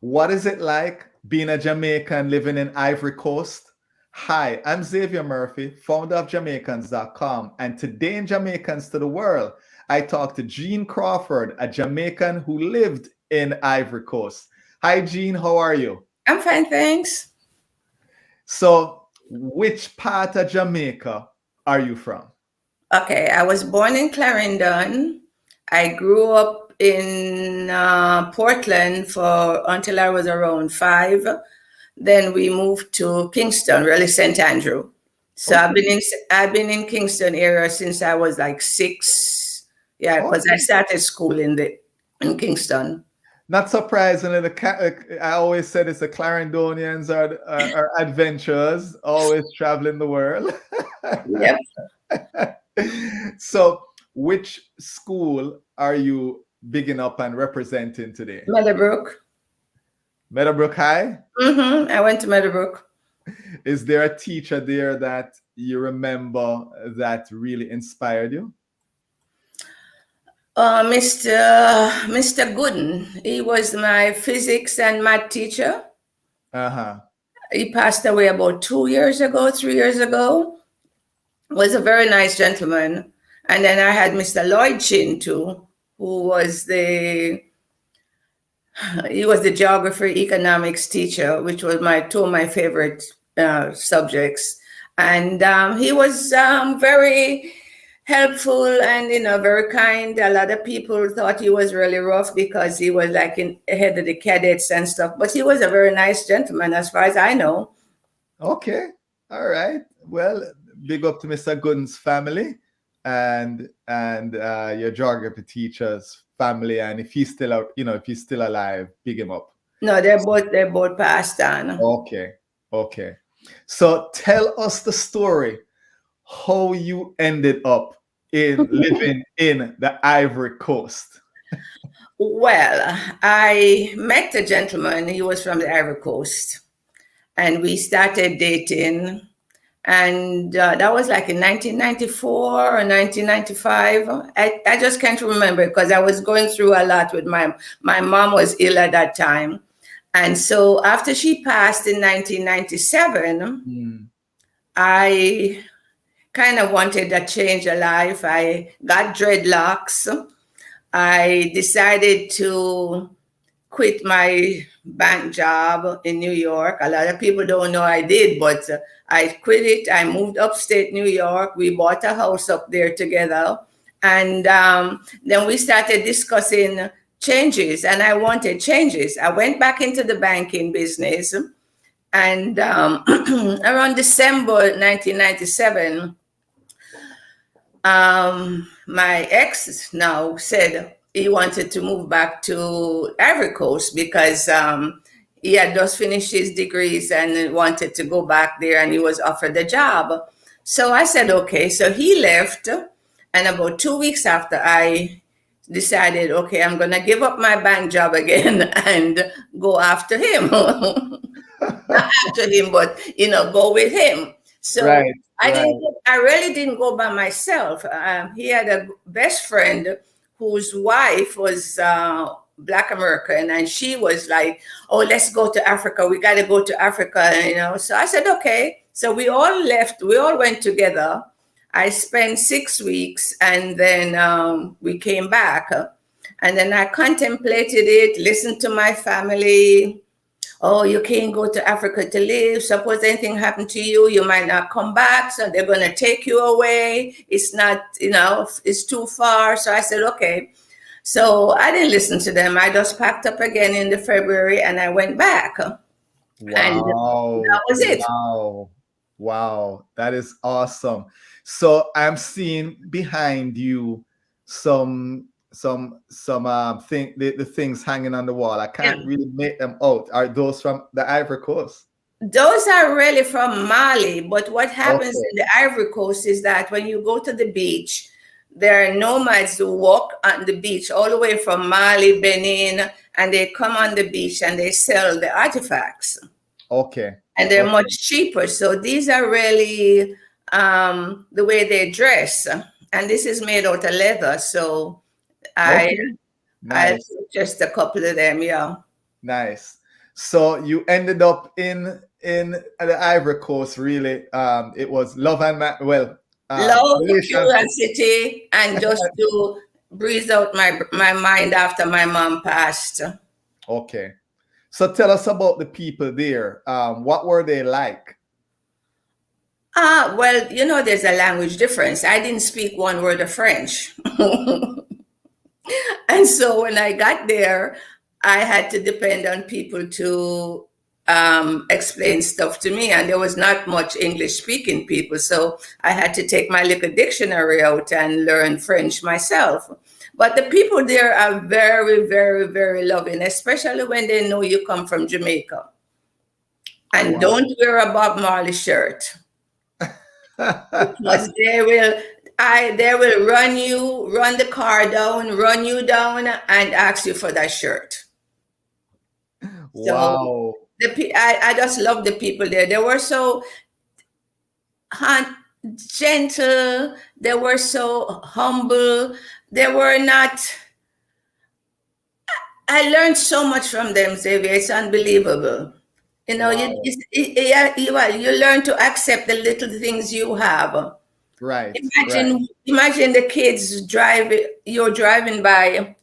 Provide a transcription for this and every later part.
What is it like being a Jamaican living in Ivory Coast? Hi, I'm Xavier Murphy, founder of Jamaicans.com, and today in Jamaicans to the World, I talk to Jean Crawford, a Jamaican who lived in Ivory Coast. Hi, Jean, how are you? I'm fine, thanks. So, which part of Jamaica are you from? Okay, I was born in Clarendon. I grew up in Portland for until I was around 5. Then we moved to Kingston, really St. Andrew. So Okay. I've been in Kingston area since I was like 6. Yeah, because I Okay. started school in Kingston. Not surprisingly, I always said it's the Clarendonians are adventurers, always traveling the world. Yep. So, which school are you bigging up and representing today? Meadowbrook. Meadowbrook High? I went to Meadowbrook. Is there a teacher there that you remember that really inspired you? Mr. Gooden. He was my physics and math teacher. Uh-huh. He passed away about 2 years ago, 3 years ago. Was a very nice gentleman. And then I had Mr. Lloyd Chin too, who was he was the geography economics teacher, which was two of my favorite subjects. And he was very helpful and very kind. A lot of people thought he was really rough because he was like head of the cadets and stuff. But he was a very nice gentleman, as far as I know. Okay. All right. Well, big up to Mr. Gooden's family and your geography teacher's family. And if he's still out, if he's still alive, big him up. No, they're both passed on. Okay. Okay. So tell us the story how you ended up in living in the Ivory Coast. Well, I met a gentleman. He was from the Ivory Coast, and we started dating. And that was like in 1994 or 1995. I just can't remember because I was going through a lot with my mom was ill at that time. And so after she passed in 1997, I kind of wanted a change of life. I got dreadlocks. I decided to quit my bank job in New York. A lot of people don't know I did, but I quit it. I moved upstate New York. We bought a house up there together. And then we started discussing changes, and I wanted changes. I went back into the banking business. And around December 1997, my ex now said he wanted to move back to Ivory Coast because he had just finished his degrees and wanted to go back there, and he was offered a job. So I said, okay. So he left, and about 2 weeks after, I decided, okay, I'm going to give up my bank job again and go after him. Not after him, but, go with him. So Right. I really didn't go by myself. He had a best friend whose wife was Black American, and she was like, "Oh, let's go to Africa. We got to go to Africa." So I said, "Okay." So we all left. We all went together. I spent 6 weeks, and then we came back. And then I contemplated it, listened to my family. Oh, you can't go to Africa to live. Suppose anything happened to you, you might not come back. So they're going to take you away. It's not, it's too far. So I said, okay. So I didn't listen to them. I just packed up again in the February and I went back. Wow. And that was it. Wow. Wow. That is awesome. So I'm seeing behind you some the things hanging on the wall. I can't really make them out. Are those from the Ivory Coast? Those are really from Mali. But what happens in the Ivory Coast is that when you go to the beach, there are nomads who walk on the beach all the way from Mali, Benin, and they come on the beach and they sell the artifacts. Okay. And they're much cheaper. So these are really the way they dress. And this is made out of leather. So I Nice. just a couple of them, yeah. Nice. So you ended up in the Ivory Coast. Really, it was love and Love, relation. curiosity, and just to breeze out my mind after my mom passed. Okay, so tell us about the people there. What were they like? Well, there's a language difference. I didn't speak one word of French. And so when I got there, I had to depend on people to explain stuff to me. And there was not much English speaking people. So I had to take my little dictionary out and learn French myself. But the people there are very, very, very loving, especially when they know you come from Jamaica. And Wow. don't wear a Bob Marley shirt. Because they will run the car down, run you down, and ask you for that shirt. Wow. So I just love the people there. They were so gentle. They were so humble. They were not. I learned so much from them, Xavier. It's unbelievable. Wow. You learn to accept the little things you have. Right. Imagine the kids you're driving by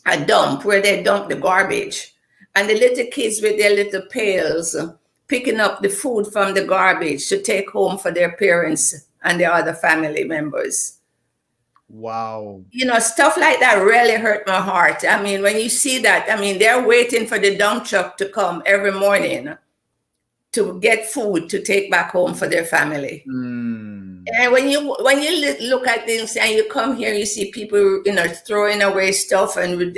a dump where they dump the garbage, and the little kids with their little pails picking up the food from the garbage to take home for their parents and their other family members. Wow. Stuff like that really hurt my heart. I mean, when you see that, I mean, they're waiting for the dump truck to come every morning to get food to take back home for their family. And when you look at things and you come here, you see people, throwing away stuff. And,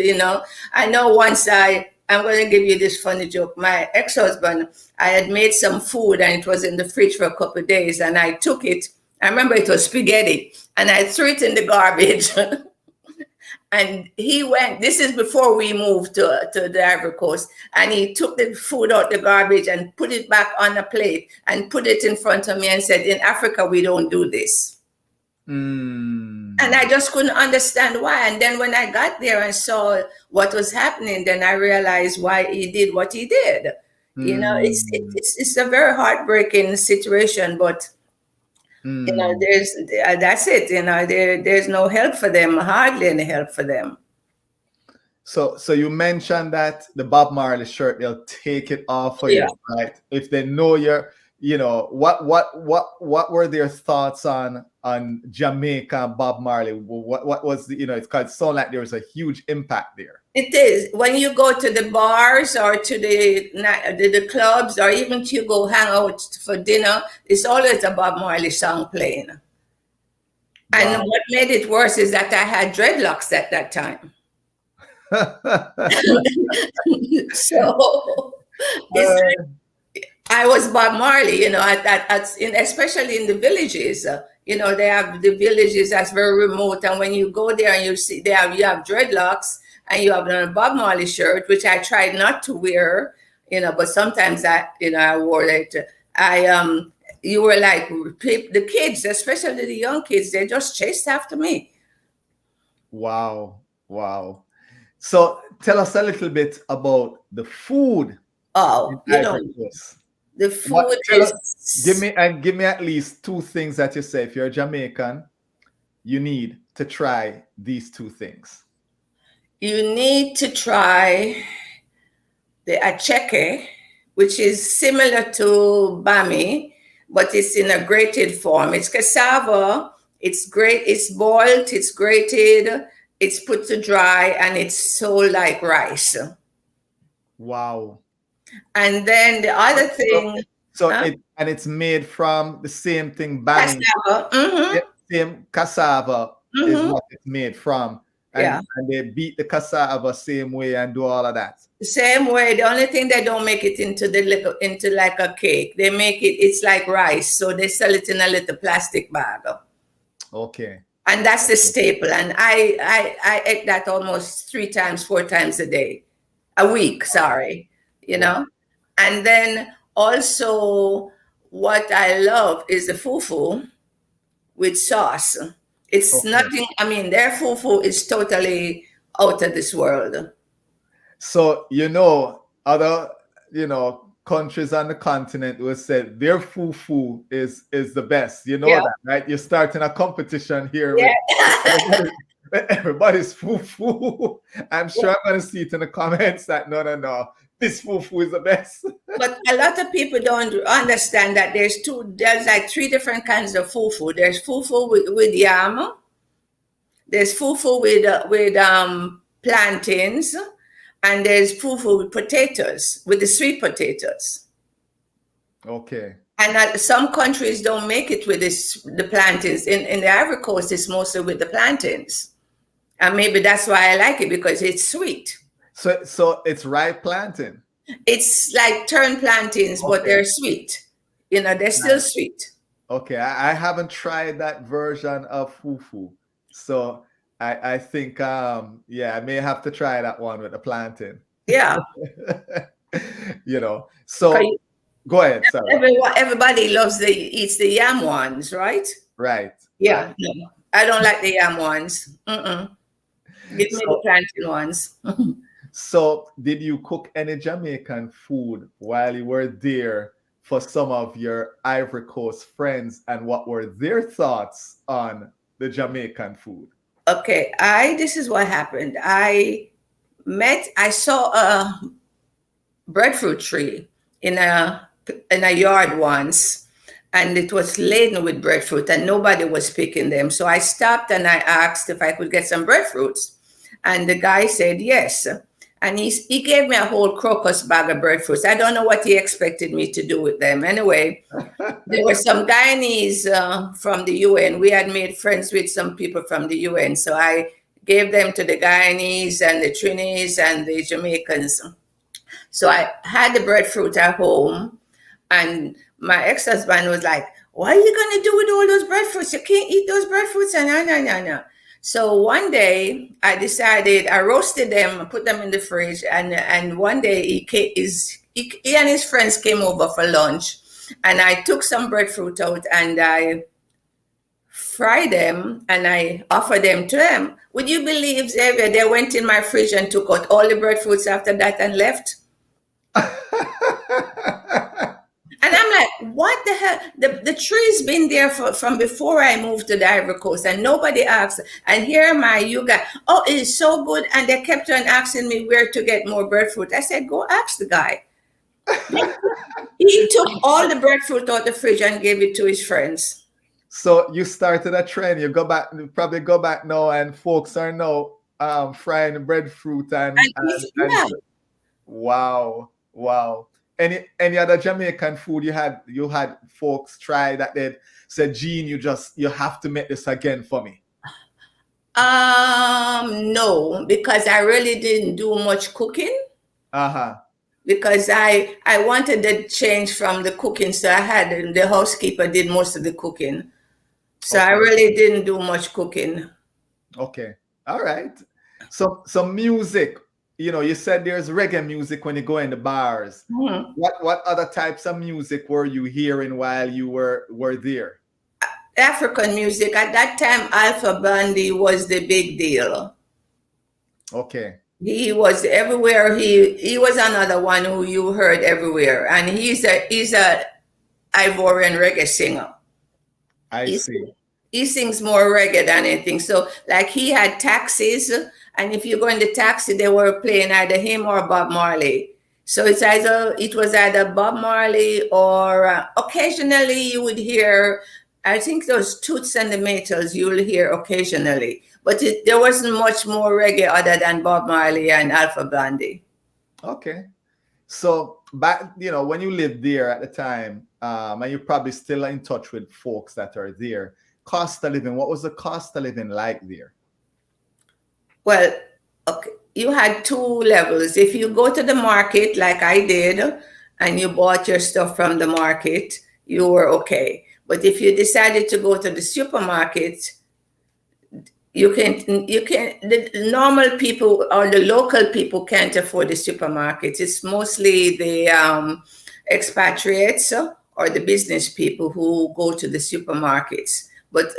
I know once I'm going to give you this funny joke. My ex-husband, I had made some food and it was in the fridge for a couple of days. And I took it. I remember it was spaghetti. And I threw it in the garbage. And he went, this is before we moved to the Ivory Coast, and he took the food out the garbage and put it back on a plate and put it in front of me and said, in Africa, we don't do this. And I just couldn't understand why. And then when I got there and saw what was happening, then I realized why he did what he did. It's a very heartbreaking situation, but that's it. There's no help for them, hardly any help for them. So you mentioned that the Bob Marley shirt, they'll take it off for you, right? If they know what were their thoughts on Jamaica, Bob Marley? What was it's called, sound like there was a huge impact there. It is. When you go to the bars or to the clubs, or even to go hang out for dinner, it's always a Bob Marley song playing. Wow. And what made it worse is that I had dreadlocks at that time. So I was Bob Marley, especially in the villages. They have the villages that's very remote, and when you go there and you see you have dreadlocks. And you have a Bob Marley shirt, which I tried not to wear, but sometimes I wore it. You were like, the kids, especially the young kids, they just chased after me. Wow. So tell us a little bit about the food. The food give me at least two things that you say. If you're a Jamaican, you need to try these two things. You need to try the acheke, which is similar to bami, but it's in a grated form. It's cassava. It's boiled, it's grated, it's put to dry, and it's sold like rice. Wow. And then the other thing... it's made from the same thing, bami. Cassava. Mm-hmm. Same cassava is what it's made from. And they beat the cassava same way and do all of that. The same way. The only thing, they don't make it into like a cake. They make it's like rice. So they sell it in a little plastic bag. Okay. And that's the staple. And I ate that almost 4 times a week, sorry. And then also what I love is the fufu with sauce. It's nothing, their fufu is totally out of this world. So, other countries on the continent will say their fufu is the best. You know Yeah. that, right? You're starting a competition here with Yeah. everybody, everybody's fufu. I'm sure I'm going to see it in the comments that no, this fufu is the best. But a lot of people don't understand that there's like three different kinds of fufu. There's fufu with yam. There's fufu with plantains, and there's fufu with potatoes, with the sweet potatoes. Okay. And some countries don't make it with the plantains. In the Ivory Coast, it's mostly with the plantains, and maybe that's why I like it, because it's sweet. So it's ripe plantain. It's like turned plantains, but Okay. they're sweet. They're still sweet. Okay, I haven't tried that version of fufu, so I think I may have to try that one with the plantain. Yeah. So go ahead. Sorry. Everybody eats the yam ones, right? Right. Yeah. No, I don't like the yam ones. Give me the plantain ones. So did you cook any Jamaican food while you were there for some of your Ivory Coast friends, and what were their thoughts on the Jamaican food? Okay, this is what happened. I saw a breadfruit tree in a yard once, and it was laden with breadfruit, and nobody was picking them. So I stopped and I asked if I could get some breadfruits, and the guy said yes. And he gave me a whole crocus bag of breadfruits. I don't know what he expected me to do with them. Anyway, there were some Guyanese from the UN. We had made friends with some people from the UN. So I gave them to the Guyanese and the Trinis and the Jamaicans. So I had the breadfruit at home. And my ex-husband was like, what are you going to do with all those breadfruits? You can't eat those breadfruits. And no. So one day I decided, I roasted them, put them in the fridge, and one day he and his friends came over for lunch, and I took some breadfruit out and I fried them and I offered them to them. Would you believe, Xavier, they went in my fridge and took out all the breadfruits after that and left? And I'm like, what the hell? The tree's been there from before I moved to the Ivory Coast, and nobody asked. And here am I, you guys, oh, it's so good. And they kept on asking me where to get more breadfruit. I said, go ask the guy. He took all the breadfruit out the fridge and gave it to his friends. So you started a trend. You probably go back now, and folks are now frying breadfruit and wow. Any other Jamaican food you had folks try that they said, Jean, you have to make this again for me? No, because I really didn't do much cooking. Because I wanted the change from the cooking, so I had the housekeeper did most of the cooking. So I really didn't do much cooking. Okay, all right. So music. You said there's reggae music when you go in the bars. Mm-hmm. What other types of music were you hearing while you were there? African music. At that time, Alpha Blondy was the big deal. Okay. He was everywhere. He was another one who you heard everywhere. And he's a Ivorian reggae singer. I see. He sings more reggae than anything. So like he had taxis, and if you go in the taxi, they were playing either him or Bob Marley. So it was either Bob Marley or occasionally you would hear, I think those Toots and the Maytals you will hear occasionally. But there wasn't much more reggae other than Bob Marley and Alpha Blondy. Okay. So back, when you lived there at the time, and you're probably still in touch with folks that are there, cost of living, what was the cost of living like there? Well, okay, you had two levels. If you go to the market like I did and you bought your stuff from the market, you were okay. But if you decided to go to the supermarket, the normal people or the local people can't afford the supermarkets. It's mostly the expatriates or the business people who go to the supermarkets. But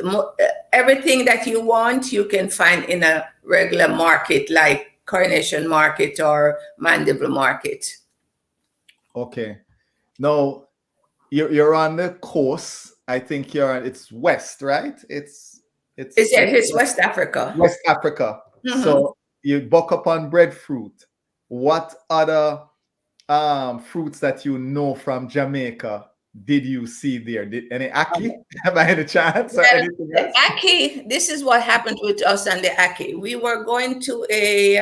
everything that you want, you can find in a regular market like Coronation Market or Mandeville Market. Okay. Now you're on the coast. I think it's west, right? It's It's West Africa. West Africa. Mhm. So you buck up on breadfruit. What other fruits that you know from Jamaica did you see there? Did any ackee by any chance or Well, anything the else? Aki, this is what happened with us and the Aki. We were going to a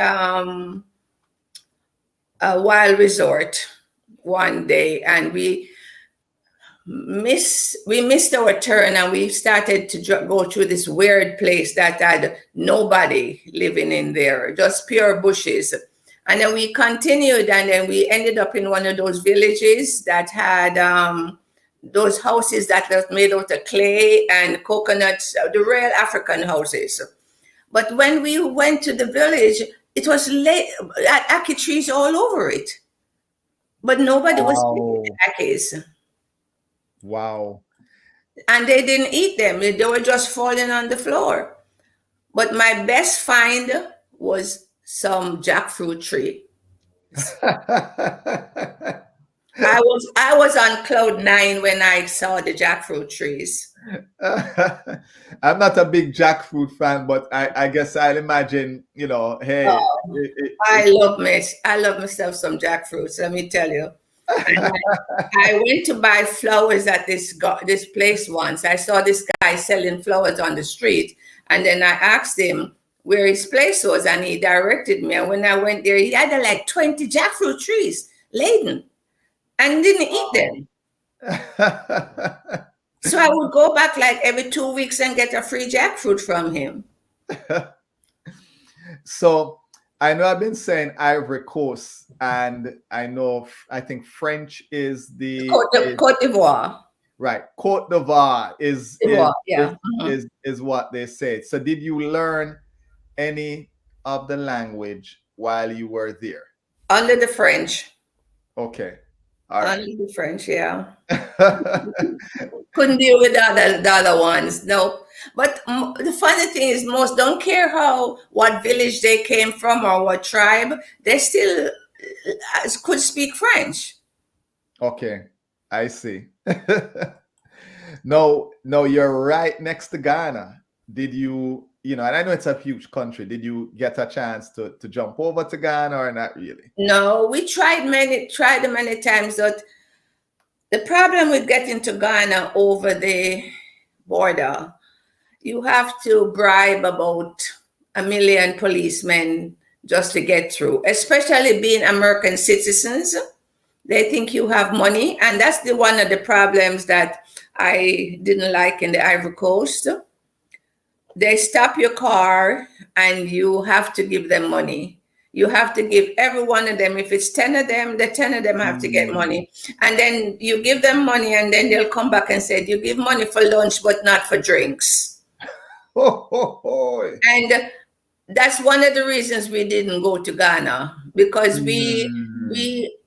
wild resort one day, and we missed our turn, and we started to go through this weird place that had nobody living in there, just pure bushes. And then we continued, and then we ended up in one of those villages that had those houses that were made out of clay and coconuts, the real African houses. But when we went to the village, it was ackee trees all over it, but nobody was picking Wow. the ackees. Wow. And they didn't eat them. They were just falling on the floor. But my best find was some jackfruit tree. I was on cloud nine when I saw the jackfruit trees. I'm not a big jackfruit fan, but I guess I'll imagine, hey, Oh, I love myself some jackfruits, let me tell you. And I went to buy flowers at this place once. I saw this guy selling flowers on the street, and then I asked him where his place was, and he directed me. And when I went there, he had like 20 jackfruit trees laden, and didn't eat them. So I would go back like every 2 weeks and get a free jackfruit from him. So I know I've been saying Ivory Coast, and I think French is Cote d'Ivoire. right. Cote d'Ivoire is Yeah. is what they say. So did you learn any of the language while you were there? Under the French. Okay. All right. Under the French, yeah. Couldn't deal with the other ones, no. But the funny thing is, most don't care what village they came from or what tribe, they still could speak French. Okay, I see. No, no, you're right next to Ghana. Did you, and I know it's a huge country. Did you get a chance to jump over to Ghana or not really? No, we tried many times, but the problem with getting to Ghana over the border, you have to bribe about 1 million policemen just to get through, especially being American citizens. They think you have money, and that's one of the problems that I didn't like in the Ivory Coast. They stop your car and you have to give them money. You have to give every one of them. If it's 10 of them, the 10 of them have to get money. And then you give them money, and then they'll come back and say, you give money for lunch, but not for drinks. And that's one of the reasons we didn't go to Ghana, because we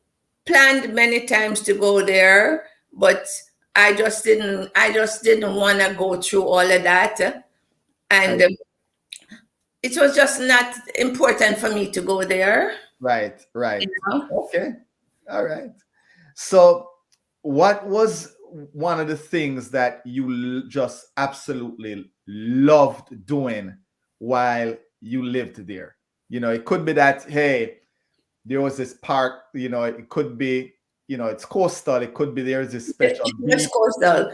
planned many times to go there, but I just didn't want to go through all of that. And it was just not important for me to go there. Right. You know? Okay. All right. So what was one of the things that you just absolutely loved doing while you lived there? It could be that, hey, there was this park, it could be, it's coastal, it could be there's this special beach, coastal,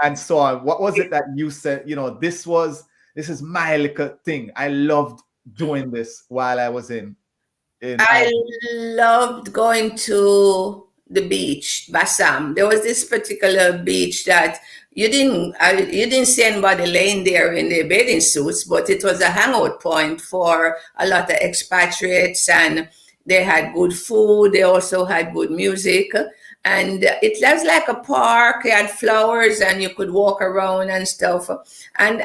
and so on. What was it that you said, this is my little thing. I loved doing this while I was in I loved going to the beach, Bassam. There was this particular beach that you didn't see anybody laying there in their bathing suits, but it was a hangout point for a lot of expatriates, and they had good food. They also had good music, and it was like a park. It had flowers, and you could walk around and stuff. And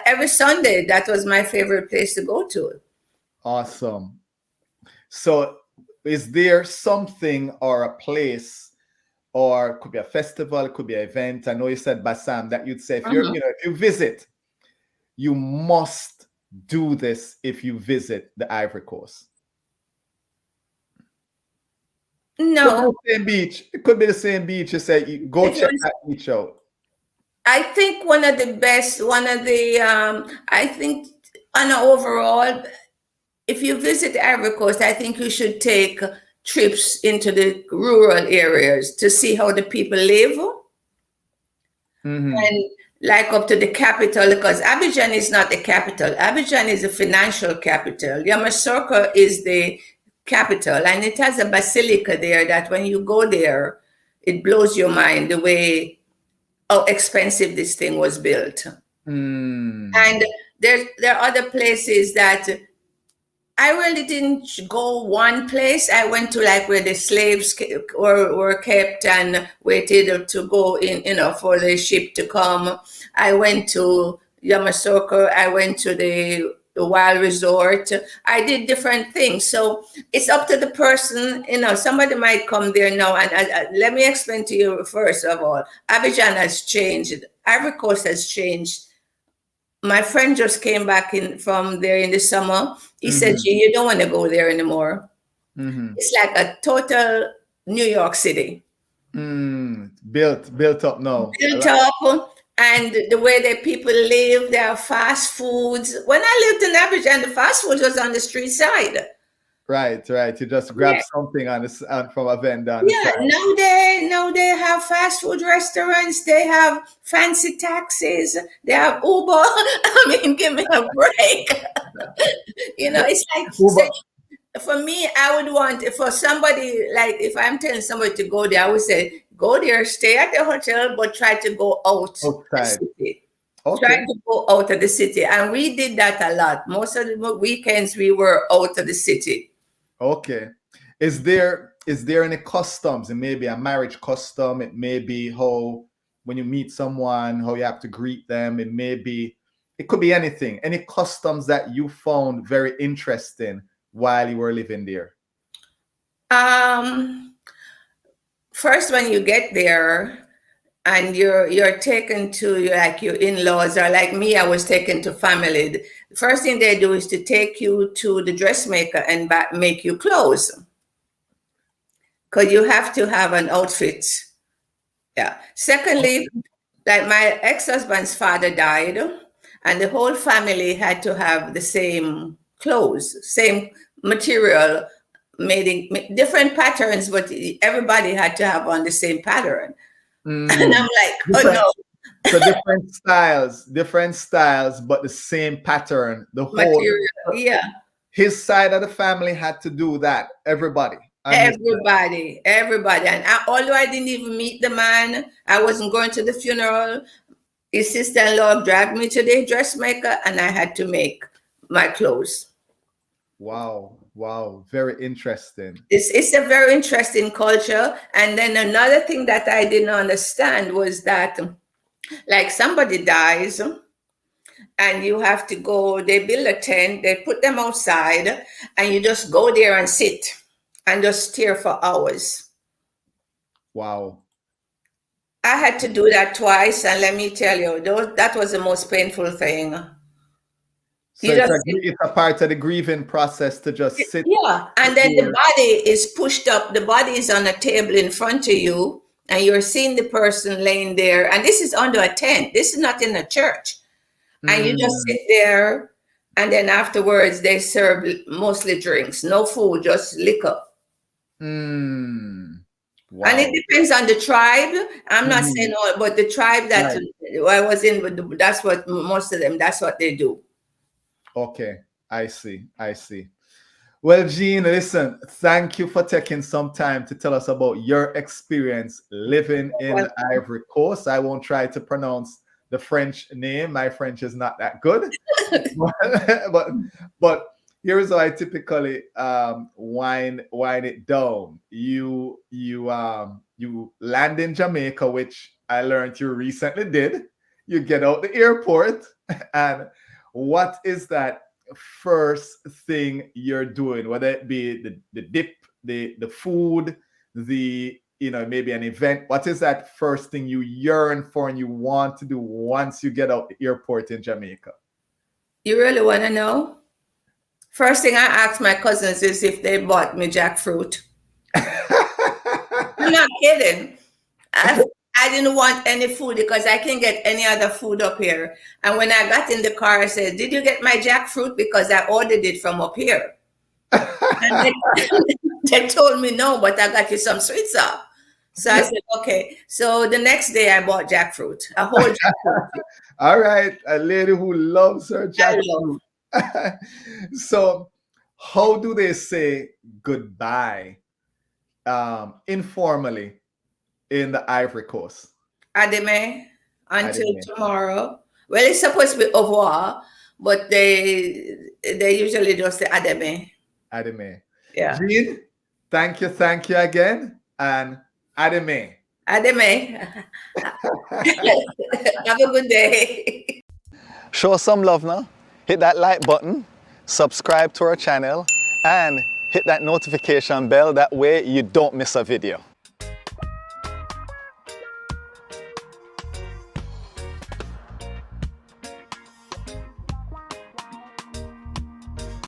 every Sunday, that was my favorite place to go to. Awesome. So is there something or a place, or it could be a festival, it could be an event? I know you said Bassam, that you'd say if if you visit, you must do this if you visit the Ivory Coast. Could be No, the same beach. It could be the same beach. You say, go it check was. that beach out. I think one of the best. One of the. I think on an overall, if you visit Ivory Coast, I think you should take trips into the rural areas to see how the people live, Mm-hmm. and like up to the capital, because Abidjan is not the capital. Abidjan is the financial capital. Yamoussoukro is the capital, and it has a basilica there that when you go there, it blows your mind the way how expensive this thing was built. Mm. And there are other places that I really didn't go one place. I went to like where the slaves were kept and waited to go in, for the ship to come. I went to Yamoussoukro. I went to the wild resort. I did different things. So it's up to the person. Somebody might come there now. And let me explain to you first of all, Abidjan has changed. Ivory Coast has changed. My friend just came back in from there in the summer. He said, Mm-hmm. "Gee, you don't want to go there anymore. Mm-hmm. It's like a total New York City, Built up now. built up, and the way that people live, there are fast foods. When I lived in Abidjan, the fast food was on the street side. Right, right. You just grab Yeah, something on from a vendor on the yeah. side. Now they have fast food restaurants. They have fancy taxis. They have Uber. I mean, give me a break. It's like so. Uber. For me, I would want for somebody like if I'm telling somebody to go there, I would say go there, stay at the hotel, but try to go out the Outside. city. Try Okay. to go out of the city, and we did that a lot. Most of the weekends we were out of the city. Okay. Is there any customs? It may be a marriage custom. It may be how when you meet someone, how you have to greet them. It could be anything. Any customs that you found very interesting while you were living there? Um, First when you get there and you're taken to like your in-laws, or like me, I was taken to family. The first thing they do is to take you to the dressmaker and make you clothes, because you have to have an outfit. Yeah. Secondly, like my ex-husband's father died, and the whole family had to have the same clothes, same material, made in different patterns, but everybody had to have on the same pattern. And I'm Mm. like, oh Different, no, so different styles, but the same pattern. The whole material. Yeah. his side of the family had to do that. Everybody on his side. Everybody. And although I didn't even meet the man, I wasn't going to the funeral. His sister-in-law dragged me to the dressmaker, and I had to make my clothes. Wow, wow, very interesting. It's a very interesting culture. And then another thing that I didn't understand was that, like, somebody dies, and you have to go. They build a tent, they put them outside, and you just go there and sit and just stare for hours. Wow. I had to do that twice, and let me tell you, that was the most painful thing. So You it's just a it's a part of the grieving process to just sit Yeah, and then the here. body is pushed up. The body is on a table in front of you, and you're seeing the person laying there. And this is under a tent. This is not in a church. And you just Mm, sit there, and then afterwards they serve mostly drinks, no food, just liquor. mm. And it Wow. depends on the tribe. I'm not Mhm. saying all, but the tribe that Right. I was in, that's what most of them. That's what they do. Okay. I see. I see. Well, Jean, listen, thank you for taking some time to tell us about your experience living in Well, the Ivory Coast. I won't try to pronounce the French name. My French is not that good. but but here's how I typically wind it down. You land in Jamaica, which I learned you recently did. You get out the airport, and what is that first thing you're doing? Whether it be the dip, the food, maybe an event. What is that first thing you yearn for and you want to do once you get out the airport in Jamaica? you really want to know? First thing I ask my cousins is if they bought me jackfruit. I'm not kidding. I didn't want any food because I can't get any other food up here. And when I got in the car, I said, "Did you get my jackfruit? Because I ordered it from up here." And they told me no, but I got you some sweet sauce. So I said, okay. So the next day I bought jackfruit, a whole jackfruit. All right, a lady who loves her I love. jackfruit. So, how do they say goodbye informally in the Ivory Coast? Ademe, until Ademe. tomorrow. Well, it's supposed to be au revoir, but they usually just say ademe. Ademe. Yeah. Jean, thank you again, and Ademe. Ademe. Have a good day. Show some love now. Hit that like button, subscribe to our channel, and hit that notification bell. That way you don't miss a video.